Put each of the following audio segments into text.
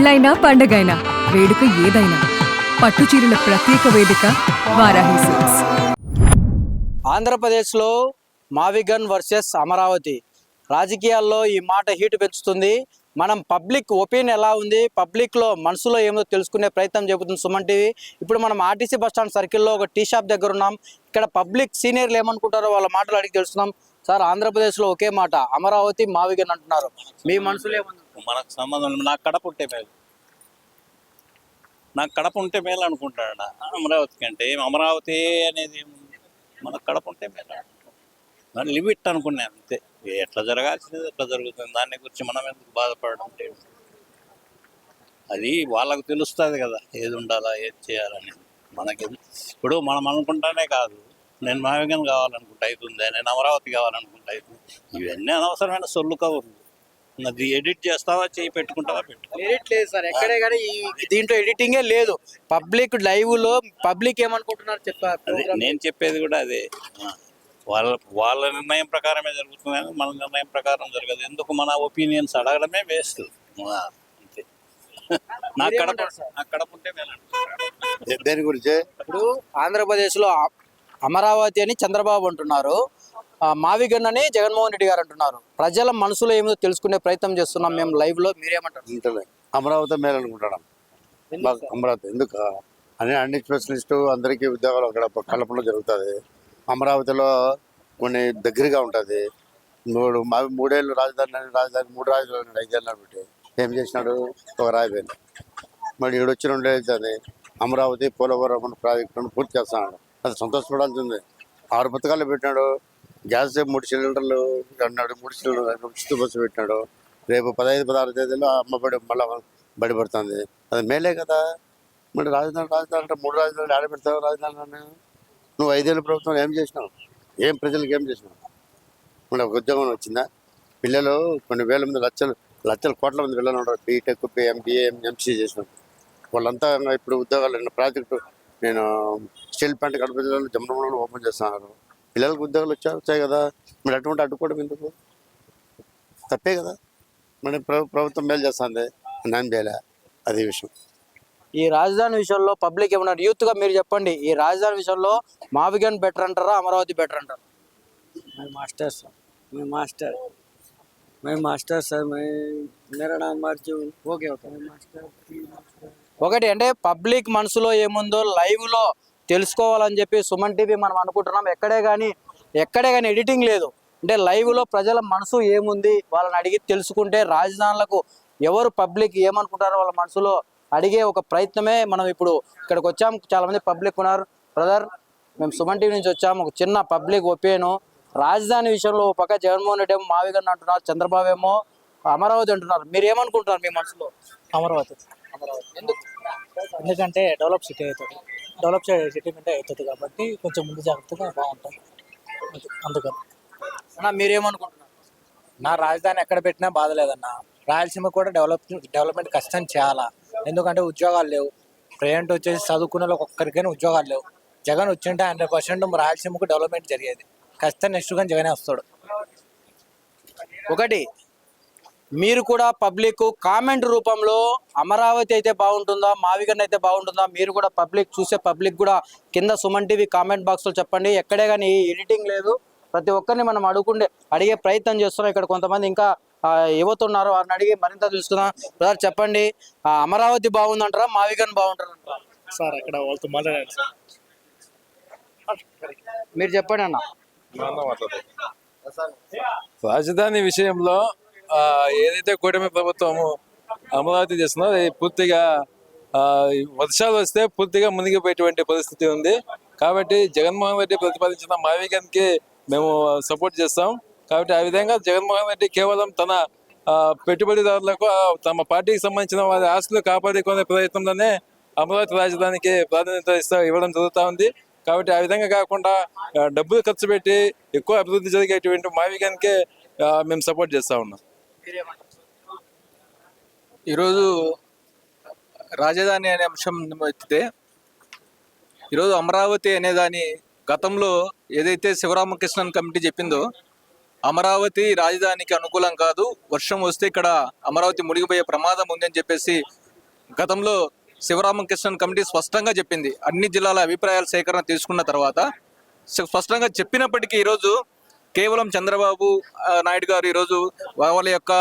పెళ్ళైనా పండగైనా వేడుక ఏదైనా పట్టు చీరల ప్రత్యేక వేదిక వారాహి సిల్క్స్. ఆంధ్రప్రదేశ్లో మావిగన్ వర్సెస్ అమరావతి రాజకీయాల్లో ఈ మాట హీట్ పెంచుతుంది. మనం పబ్లిక్ ఒపీనియన్ ఎలా ఉంది, పబ్లిక్లో మనసులో ఏమో తెలుసుకునే ప్రయత్నం చెబుతుంది సుమన్ టీవీ. ఇప్పుడు మనం ఆర్టీసీ బస్టాండ్ సర్కిల్లో ఒక టీ షాప్ దగ్గర ఉన్నాం. ఇక్కడ పబ్లిక్ సీనియర్లు ఏమనుకుంటారో వాళ్ళ మాటలు అడిగి తెలుస్తున్నాం. సార్, ఆంధ్రప్రదేశ్లో ఒకే మాట అమరావతి మావిగన్ అంటున్నారు. మీ మనసులో ఏమన్నా? మనకు సంబంధం, నాకు కడప ఉంటే మేలు, నాకు కడప ఉంటే మేలు అనుకుంటాడు. అమరావతి కంటే అమరావతి అనేది మనకు కడప ఉంటే మేలు అనుకుంటాం. లిమిట్ అనుకున్నాను అంతే. ఎట్లా జరగాల్సింది ఎట్లా జరుగుతుంది, దాని గురించి మనం ఎందుకు బాధపడడం? అది వాళ్ళకు తెలుస్తుంది కదా, ఏది ఉండాలా ఏది చేయాలనేది. మనకి ఇప్పుడు మనం అనుకుంటానే కాదు, నేను మావిగన్ కావాలనుకుంటా అవుతుంది, నేను అమరావతి కావాలనుకుంటా అవుతుంది. ఇవన్నీ అనవసరమైన సొల్లు కవర్లు. అది ఎడిట్ చేస్తావా, చేయి పెట్టుకుంటావా, ఎడిట్ లేదు సార్ ఎక్కడే, కానీ దీంట్లో ఎడిటింగే లేదు. పబ్లిక్ లైవ్ లో పబ్లిక్ ఏమనుకుంటున్నారు చెప్పారు. నేను చెప్పేది కూడా అదే. వాళ్ళ నిర్ణయం ప్రకారమే జరుగుతుంది, మన నిర్ణయం ప్రకారం జరగదు. ఎందుకు మన ఒపీనియన్స్ అడగడమే వేస్ట్ అంతే. నాకు కడప ఉంటే దేని గురించి ఇప్పుడు ఆంధ్రప్రదేశ్ లో అమరావతి అని చంద్రబాబు అంటున్నారు, మావిగన్ అని జగన్మోహన్ రెడ్డి గారు అంటున్నారు. ప్రజల మనసులో ఏమిటో తెలుసుకునే ప్రయత్నం చేస్తున్నాం మేము లైవ్ లో. మీరేమంటారు? అమరావతి మేలు అనుకుంటాం. అమరావతి ఎందుకు అన్ని స్పెషలిస్టు అందరికీ ఉద్యోగాలు అక్కడ కల్పనలో జరుగుతుంది. అమరావతిలో కొన్ని దగ్గరగా ఉంటుంది. మూడేళ్ళు రాజధాని 3 రాజధానులు 5 ఏళ్ళు పెట్టి ఏం చేసినాడు? ఒక రాజధాని. మరి ఈడు వచ్చి 2 అవుతుంది. అమరావతి పోలవరం ప్రాజెక్టును పూర్తి చేస్తున్నాడు. అది సంతోషపడాల్సింది. 6 పథకాలు పెట్టినాడు. గ్యాస్ 3 సిలిండర్లు అన్నాడు, 3 సిలిండర్లు ఉచిత బస్సు పెట్టినాడు. రేపు 15-16 తేదీలో అమ్మబడి మళ్ళీ బడిపడుతుంది. అది మేలే కదా. మరి రాజధాని అంటే 3 రాజధానులు ఆడ పెడతావు. రాజధాని నువ్వు 5 ఏళ్ళ ప్రభుత్వం ఏం చేసినావు? ఏం ప్రజలకు ఏం చేసినావు? మరి ఒక ఉద్యోగం వచ్చిందా? పిల్లలు కొన్ని వేల మంది, లక్షల కోట్ల మంది పిల్లలు ఉంటారు. బీటెక్, ఎంబీఏ, ఎంసీ చేసినాం. వాళ్ళంతా ఇప్పుడు ఉద్యోగాలు ప్రాజెక్టు నేను స్టీల్ ప్లాంట్ కడప జిల్లాలో జమ్మలో ఓపెన్ చేస్తున్నారు. పిల్లలకు ఉద్యోగాలు వచ్చాయి కదా. మరి అటువంటి అడ్డుకోవడం ఎందుకు? తప్పే కదా. మరి ప్రభుత్వం మేలు చేస్తుంది, నేను చేయలే. అదే విషయం. ఈ రాజధాని విషయంలో పబ్లిక్ ఏమన్నారు? యూత్ గా మీరు చెప్పండి. ఈ రాజధాని విషయంలో మావిగన్ బెటర్ అంటారా, అమరావతి బెటర్ అంటారా? मैं मास्टर सर, मेरा नाम अर्जुन. ఓకే. ఒకటి అంటే పబ్లిక్ మనసులో ఏముందో లైవ్ లో తెలుసుకోవాలని చెప్పి సుమన్ టీవీ మనం అనుకుంటున్నాం. ఎక్కడే కానీ ఎడిటింగ్ లేదు. అంటే లైవ్ లో ప్రజల మనసు ఏముంది వాళ్ళని అడిగి తెలుసుకుంటే రాజధానులకు ఎవరు పబ్లిక్ ఏమనుకుంటారో వాళ్ళ మనసులో అడిగే ఒక ప్రయత్నమే మనం ఇప్పుడు ఇక్కడికి వచ్చాం. చాలా మంది పబ్లిక్ ఉన్నారు. బ్రదర్, మేము సుమన్ టీవీ నుంచి వచ్చాము. ఒక చిన్న పబ్లిక్ ఒపీనియన్. రాజధాని విషయంలో పక్క జగన్మోహన్ రెడ్డి ఏమో మావిగన్ అంటున్నారు, చంద్రబాబు ఏమో అమరావతి అంటున్నారు. మీరు ఏమనుకుంటున్నారు మీ మనసులో? అమరావతి. ఎందుకంటే డెవలప్ సిటీ అవుతుంది, డెవలప్ సిటీ కంటే అవుతుంది కాబట్టి కొంచెం ముందు జాగ్రత్తగా బాగుంటుంది. అందుకని మీరేమనుకుంటున్నారు? నా రాజధాని ఎక్కడ పెట్టినా బాధ లేదన్న. రాయలసీమ కూడా డెవలప్మెంట్ కష్టం చేయాలా. ఎందుకంటే ఉద్యోగాలు లేవు. ప్రజెంట్ వచ్చేసి చదువుకున్న వాళ్ళకి ఒక్కరికైనా ఉద్యోగాలు లేవు. జగన్ వచ్చింటే 100% రాయలసీమకు డెవలప్మెంట్ జరిగేది. ఖచ్చితంగా నెక్స్ట్ కానీ జగనే వస్తాడు. ఒకటి మీరు కూడా పబ్లిక్ కామెంట్ రూపంలో అమరావతి అయితే బాగుంటుందా, మావిగన్ అయితే బాగుంటుందా, మీరు కూడా పబ్లిక్ చూసే పబ్లిక్ కూడా కింద సుమన్ టీవీ కామెంట్ బాక్స్లో చెప్పండి. ఎక్కడే కానీ ఎడిటింగ్ లేదు. ప్రతి ఒక్కరిని మనం అడిగే ప్రయత్నం చేస్తున్నాం. ఇక్కడ కొంతమంది ఇంకా యువత ఉన్నారు, వారిని అడిగి మరింత తెలుసుకుందాం. బ్రదర్ చెప్పండి, అమరావతి బాగుందంటారా, మావిగన్ బాగుంటారంటారా? సార్ అక్కడ వాళ్ళతో మాట్లాడారు. మీరు చెప్పండి అన్న. రాజధాని విషయంలో ఏదైతే కూటమి ప్రభుత్వము అమరావతి చేస్తుందో అది పూర్తిగా వర్షాలు వస్తే పూర్తిగా మునిగిపోయేటువంటి పరిస్థితి ఉంది. కాబట్టి జగన్మోహన్ రెడ్డి ప్రతిపాదించిన మావిగన్కి మేము సపోర్ట్ చేస్తాం. కాబట్టి ఆ విధంగా జగన్మోహన్ రెడ్డి కేవలం తన పెట్టుబడిదారులకు తమ పార్టీకి సంబంధించిన వారి ఆస్తులు కాపాడుకునే ప్రయత్నంలోనే అమరావతి రాజధానికి ప్రాధాన్యత ఇవ్వడం జరుగుతూ ఉంది. కాబట్టి ఆ విధంగా కాకుండా డబ్బులు ఖర్చు పెట్టి ఎక్కువ అభివృద్ధి జరిగేటువంటి మావిగన్కే మేము సపోర్ట్ చేస్తూ ఉన్నాం. ఈరోజు రాజధాని అనే అంశం ఎత్తితే, ఈరోజు అమరావతి అనేదాని గతంలో ఏదైతే శివరామకృష్ణన్ కమిటీ చెప్పిందో అమరావతి రాజధానికి అనుకూలం కాదు, వర్షం వస్తే ఇక్కడ అమరావతి మునిగిపోయే ప్రమాదం ఉందని చెప్పేసి గతంలో శివరామకృష్ణన్ కమిటీ స్పష్టంగా చెప్పింది. అన్ని జిల్లాల అభిప్రాయాల సేకరణ తీసుకున్న తర్వాత స్పష్టంగా చెప్పినప్పటికీ ఈరోజు కేవలం చంద్రబాబు నాయుడు గారు ఈరోజు వాళ్ళ యొక్క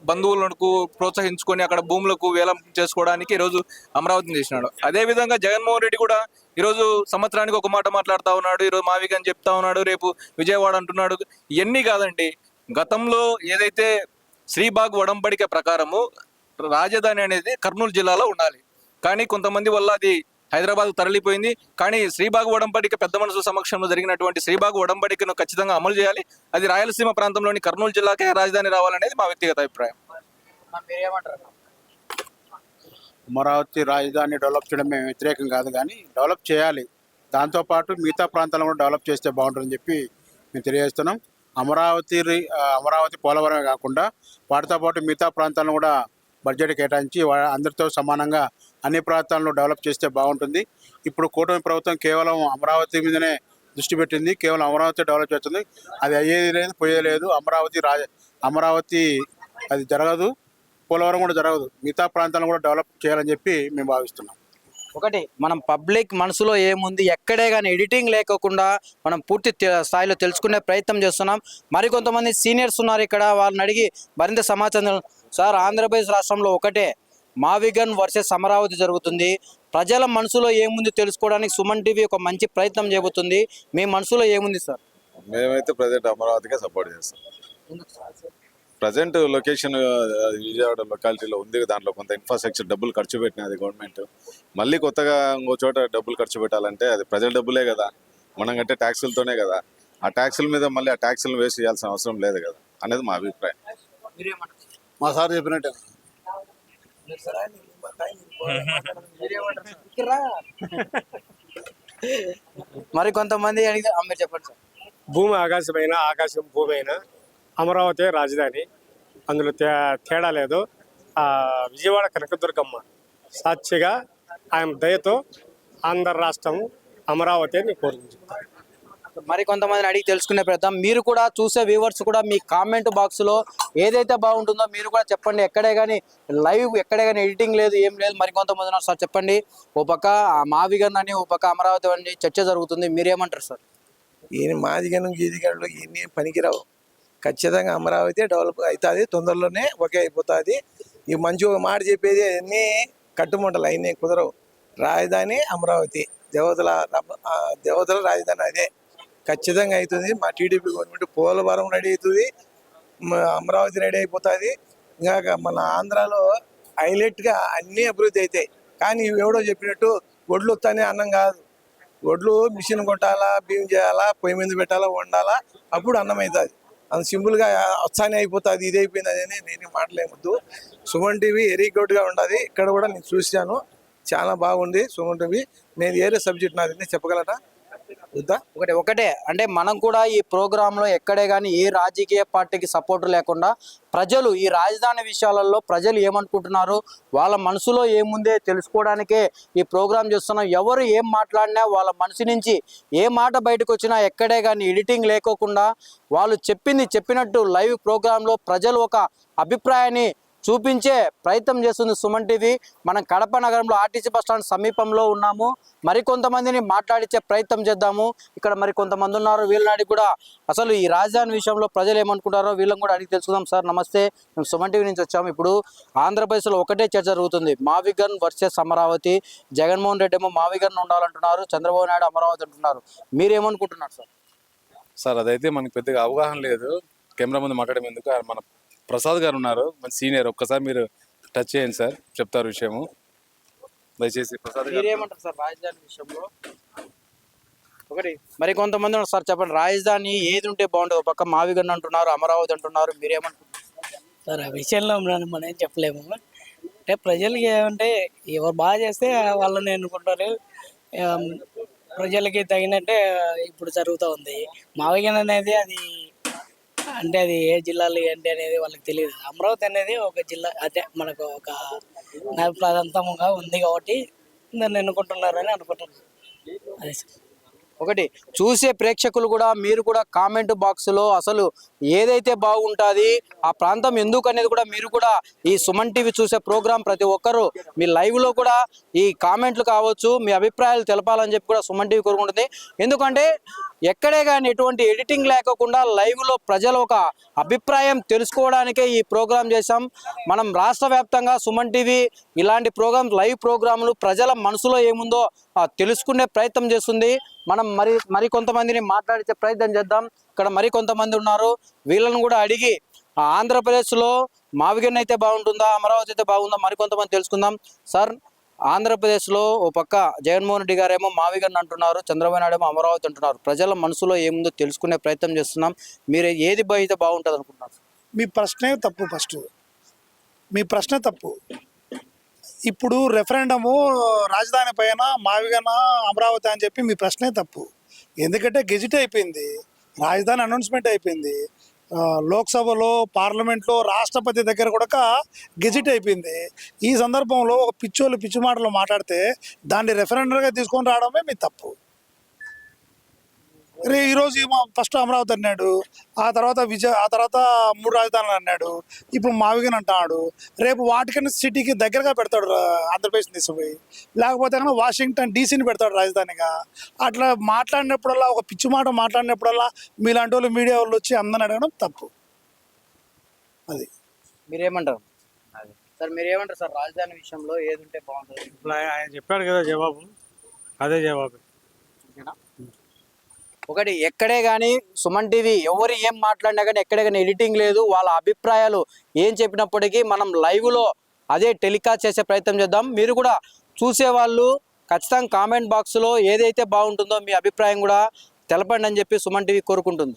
బంధువులకు ప్రోత్సహించుకొని అక్కడ భూములకు వేలం చేసుకోవడానికి ఈరోజు అమరావతిని చేసినాడు. అదేవిధంగా జగన్మోహన్ రెడ్డి కూడా ఈరోజు సంవత్సరానికి ఒక మాట మాట్లాడుతూ ఉన్నాడు. ఈరోజు మావిగా అని చెప్తా ఉన్నాడు, రేపు విజయవాడ అంటున్నాడు. ఇవన్నీ కాదండి. గతంలో ఏదైతే శ్రీబాగ్ ఒడంబడిక ప్రకారము రాజధాని అనేది కర్నూలు జిల్లాలో ఉండాలి, కానీ కొంతమంది వల్ల అది హైదరాబాద్ తరలిపోయింది. కానీ శ్రీబాగ్ ఒడంబడిక పెద్ద మనసు సమక్షంలో జరిగినటువంటి శ్రీబాగ్ ఒడంబడికను ఖచ్చితంగా అమలు చేయాలి. అది రాయలసీమ ప్రాంతంలోని కర్నూలు జిల్లాకే రాజధాని రావాలనేది మా వ్యక్తిగత అభిప్రాయం. అమరావతి రాజధాని డెవలప్ చేయడం మేము వ్యతిరేకం కాదు, కానీ డెవలప్ చేయాలి. దాంతోపాటు మిగతా ప్రాంతాలను కూడా డెవలప్ చేస్తే బాగుంటుందని చెప్పి మేము తెలియజేస్తున్నాం. అమరావతి పోలవరమే కాకుండా వాటితో పాటు మిగతా ప్రాంతాలను కూడా బడ్జెట్ కేటాయించి అందరితో సమానంగా అన్ని ప్రాంతాలను డెవలప్ చేస్తే బాగుంటుంది. ఇప్పుడు కూటమి ప్రభుత్వం కేవలం అమరావతి మీదనే దృష్టి పెట్టింది, కేవలం అమరావతి డెవలప్ చేస్తుంది. అది అయ్యేది లేదు, పోయేది లేదు. అమరావతి అది జరగదు, పోలవరం కూడా జరగదు. మిగతా ప్రాంతాలను కూడా డెవలప్ చేయాలని చెప్పి మేము భావిస్తున్నాం. ఒకటి, మనం పబ్లిక్ మనసులో ఏముంది ఎక్కడే కానీ ఎడిటింగ్ లేకోకుండా మనం పూర్తి స్థాయిలో తెలుసుకునే ప్రయత్నం చేస్తున్నాం. మరికొంతమంది సీనియర్స్ ఉన్నారు ఇక్కడ, వాళ్ళని అడిగి మరింత సమాచారం. సార్, ఆంధ్రప్రదేశ్ రాష్ట్రంలో ఒకటే మావిగన్ వర్సెస్ అమరావతి జరుగుతుంది. ప్రజల మనసులో ఏముంది తెలుసుకోవడానికి సుమన్ టీవీ ఒక మంచి ప్రయత్నం చేయబోతుంది. మీ మనసులో ఏముంది సార్? మేమైతే ప్రజెంట్ అమరావతికే సపోర్ట్ చేస్తాం. ప్రజెంట్ లొకేషన్ విజయవాడ లొకాలిటీలో ఉంది, దాంట్లో కొంత ఇన్ఫ్రాస్ట్రక్చర్ డబ్బులు ఖర్చు పెట్టినది గవర్నమెంట్. మళ్ళీ కొత్తగా ఇంకో చోట డబ్బులు ఖర్చు పెట్టాలంటే అది ప్రజల డబ్బులే కదా, మనం కట్టే ట్యాక్సులతోనే కదా. ఆ ట్యాక్సుల మీద మళ్ళీ ఆ ట్యాక్సులను వేస్ట్ చేయాల్సిన అవసరం లేదు కదా అనేది మా అభిప్రాయం. మా సార్ చెప్పినట్టే. మరి కొంతమంది అడిగితే మీరు చెప్పండి సార్. భూమి ఆకాశమైన, ఆకాశం భూమి అయినా అమరావతి రాజధాని, అందులో తేడా లేదు. విజయవాడ కనకదుర్గమ్మ సాక్షిగా ఆయన దయతో ఆంధ్ర రాష్ట్రం అమరావతి అని కోరుకుంటున్నాను. మరి కొంతమందిని అడిగి తెలుసుకునే ప్రయత్నం. మీరు కూడా చూసే వ్యూవర్స్ కూడా మీ కామెంట్ బాక్స్లో ఏదైతే బాగుంటుందో మీరు కూడా చెప్పండి. ఎక్కడే కానీ లైవ్, ఎక్కడే కానీ ఎడిటింగ్ లేదు, ఏం లేదు. మరి కొంతమంది ఉన్నారు సార్, చెప్పండి. ఓ పక్క మావిగన్ అని, ఓ పక్క అమరావతి అని చర్చ జరుగుతుంది, మీరేమంటారు సార్? ఈయన మాదిగను గీదిగలు ఇవన్నీ పనికిరావు. ఖచ్చితంగా అమరావతి డెవలప్ అవుతుంది, తొందరలోనే ఒకే అయిపోతుంది. ఈ మంచి ఒక మాట చెప్పేది అన్నీ కట్టుమంటలు అయినా కుదరవు. రాజధాని అమరావతి, దేవతల రాజధాని అదే ఖచ్చితంగా అవుతుంది. మా టీడీపీ గవర్నమెంట్ పోలవరం రెడీ అవుతుంది, అమరావతి రెడీ అయిపోతుంది. ఇంకా మన ఆంధ్రాలో హైలైట్గా అన్నీ అభివృద్ధి అవుతాయి. కానీ ఎవడో చెప్పినట్టు ఒడ్లు వస్తానే అన్నం కాదు. ఒడ్లు మిషన్ కొట్టాలా, బియ్యం చేయాలా, పొయ్యి మీద పెట్టాలా, వండాలా, అప్పుడు అన్నం అవుతుంది. అంత సింపుల్గా వస్తానే అయిపోతుంది, ఇది అయిపోయింది అదని నేను మాట్లాడవద్దు. సుమన్ టీవీ వెరీ గుడ్గా ఉండదు. ఇక్కడ కూడా నేను చూశాను, చాలా బాగుంది సుమన్ టీవీ. నేను ఏరే సబ్జెక్ట్ నాది చెప్పగలనా వద్దా? ఒకటే అంటే మనం కూడా ఈ ప్రోగ్రాంలో ఎక్కడే కానీ ఏ రాజకీయ పార్టీకి సపోర్ట్ లేకుండా ప్రజలు ఈ రాజధాని విషయాలలో ప్రజలు ఏమనుకుంటున్నారు, వాళ్ళ మనసులో ఏముందే తెలుసుకోవడానికే ఈ ప్రోగ్రాం చేస్తున్నాం. ఎవరు ఏం మాట్లాడినా వాళ్ళ మనసు నుంచి ఏ మాట బయటకు వచ్చినా ఎక్కడే కానీ ఎడిటింగ్ లేకోకుండా వాళ్ళు చెప్పినట్టు లైవ్ ప్రోగ్రాంలో ప్రజలు ఒక అభిప్రాయాన్ని చూపించే ప్రయత్నం చేస్తుంది సుమన్ టీవీ. మనం కడప నగరంలో ఆర్టీసీ బస్టాండ్ సమీపంలో ఉన్నాము. మరికొంతమందిని మాట్లాడించే ప్రయత్నం చేద్దాము. ఇక్కడ మరి కొంతమంది ఉన్నారు, వీళ్ళని కూడా అసలు ఈ రాజధాని విషయంలో ప్రజలు ఏమనుకుంటారో వీళ్ళని కూడా అడిగి తెలుసుకుందాం. సార్ నమస్తే, మేము సుమన్ టీవీ నుంచి వచ్చాము. ఇప్పుడు ఆంధ్రప్రదేశ్లో ఒకటే చర్చ జరుగుతుంది, మావిగన్ వర్సెస్ అమరావతి. జగన్మోహన్ రెడ్డి ఏమో మావిగన్ ఉండాలంటున్నారు, చంద్రబాబు నాయుడు అమరావతి అంటున్నారు. మీరేమనుకుంటున్నారు సార్? సార్ అదైతే మనకు పెద్దగా అవగాహన లేదు, కెమెరా ముందు మాట్లాడడం ఎందుకు. మన ప్రసాద్ గారు ఉన్నారు, మంచి సీనియర్, ఒక్కసారి మీరు టచ్ చేయండి సార్, చెప్తారు విషయము దయచేసి. ప్రసాద్ గారు మీరేమంటారు సార్ రాజధాని విషయంలో? ఒకటి మరి కొంతమంది ఉన్నారు సార్, చెప్పండి. రాజధాని ఏది ఉంటే బాగుంటుంది? ఒక పక్క మావిగన్ అంటున్నారు, అమరావతి అంటున్నారు, మీరేమంటున్నారు సార్? ఆ విషయంలో మనం ఏం చెప్పలేము. అంటే ప్రజలకి ఏమంటే ఎవరు బాగా చేస్తే వాళ్ళని ఎన్నుకుంటారు. ప్రజలకి తగినట్టే ఇప్పుడు జరుగుతూ ఉంది. మావిగన్ అనేది అది అంటే అది ఏ జిల్లాలు ఏంటి అనేది వాళ్ళకి తెలియదు. అమరావతి అనేది ఒక జిల్లా, అదే మనకు ఒక ప్రాంతంగా ఉంది కాబట్టి దాన్ని ఎన్నుకుంటున్నారని అనుకుంటున్నాను. అదే సార్. ఒకటి చూసే ప్రేక్షకులు కూడా మీరు కూడా కామెంట్ బాక్స్లో అసలు ఏదైతే బాగుంటుంది ఆ ప్రాంతం ఎందుకు అనేది కూడా మీరు కూడా ఈ సుమన్ టీవీ చూసే ప్రోగ్రాం ప్రతి ఒక్కరు మీ లైవ్లో కూడా ఈ కామెంట్లు కావచ్చు మీ అభిప్రాయాలు తెలపాలని చెప్పి కూడా సుమన్ టీవీ కోరుకుంటుంది. ఎందుకంటే ఎక్కడే కానీ ఎటువంటి ఎడిటింగ్ లేకుండా లైవ్లో ప్రజలు ఒక అభిప్రాయం తెలుసుకోవడానికే ఈ ప్రోగ్రాం చేశాం. మనం రాష్ట్ర వ్యాప్తంగా సుమన్ టీవీ ఇలాంటి ప్రోగ్రామ్ లైవ్ ప్రోగ్రాంలు ప్రజల మనసులో ఏముందో తెలుసుకునే ప్రయత్నం చేస్తుంది. మనం మరి కొంతమందిని మాట్లాడించే ప్రయత్నం చేద్దాం. ఇక్కడ మరి కొంతమంది ఉన్నారు, వీళ్ళని కూడా అడిగి ఆంధ్రప్రదేశ్లో మావిగన్ అయితే బాగుంటుందా, అమరావతి అయితే బాగుందా, మరికొంతమంది తెలుసుకుందాం. సార్, ఆంధ్రప్రదేశ్లో ఓ పక్క జగన్మోహన్ రెడ్డి గారేమో మావిగన్ అంటున్నారు, చంద్రబాబు నాయుడు ఏమో అమరావతి అంటున్నారు. ప్రజల మనసులో ఏముందో తెలుసుకునే ప్రయత్నం చేస్తున్నాం. మీరు ఏది అయితే బాగుంటుంది అనుకుంటున్నారు? మీ ప్రశ్నే తప్పు. ఫస్ట్ మీ ప్రశ్న తప్పు. ఇప్పుడు రెఫరెండము రాజధాని పైన మావిగన అమరావతి అని చెప్పి మీ ప్రశ్నే తప్పు. ఎందుకంటే గెజిట్ అయిపోయింది, రాజధాని అనౌన్స్మెంట్ అయిపోయింది, లోక్సభలో పార్లమెంట్లో రాష్ట్రపతి దగ్గర కూడా గెజిట్ అయిపోయింది. ఈ సందర్భంలో ఒక పిచ్చి మాటలు మాట్లాడితే దాన్ని రెఫరెండర్గా తీసుకొని రావడమే మీ తప్పు. ఈరోజు ఫస్ట్ అమరావతి అన్నాడు, ఆ తర్వాత ఆ తర్వాత 3 రాజధానులు అన్నాడు, ఇప్పుడు మావిగన్ అంటున్నాడు. రేపు వాటికన్ సిటీకి దగ్గరగా పెడతాడు ఆంధ్రప్రదేశ్ తీసుకుపోయి, లేకపోతే కన్నా వాషింగ్టన్ డీసీని పెడతాడు రాజధానిగా. అట్లా మాట్లాడినప్పుడల్లా ఒక పిచ్చి మాట మాట్లాడినప్పుడల్లా మీలాంటి వాళ్ళు మీడియా వాళ్ళు వచ్చి అందరిని అడగడం తప్పు. అది మీరేమంటారు సార్? మీరేమంటారు సార్ రాజధాని విషయంలో ఏది ఉంటే బాగుంటుంది? ఆయన చెప్పాడు కదా జవాబు, అదే జవాబు. ఒకటి ఎక్కడే కానీ సుమన్ టీవీ ఎవరు ఏం మాట్లాడినా కానీ ఎక్కడే కానీ ఎడిటింగ్ లేదు. వాళ్ళ అభిప్రాయాలు ఏం చెప్పినప్పటికీ మనం లైవ్లో అదే టెలికాస్ట్ చేసే ప్రయత్నం చేద్దాం. మీరు కూడా చూసేవాళ్ళు ఖచ్చితంగా కామెంట్ బాక్స్లో ఏదైతే బాగుంటుందో మీ అభిప్రాయం కూడా తెలపండి అని చెప్పి సుమన్ టీవీ కోరుకుంటుంది.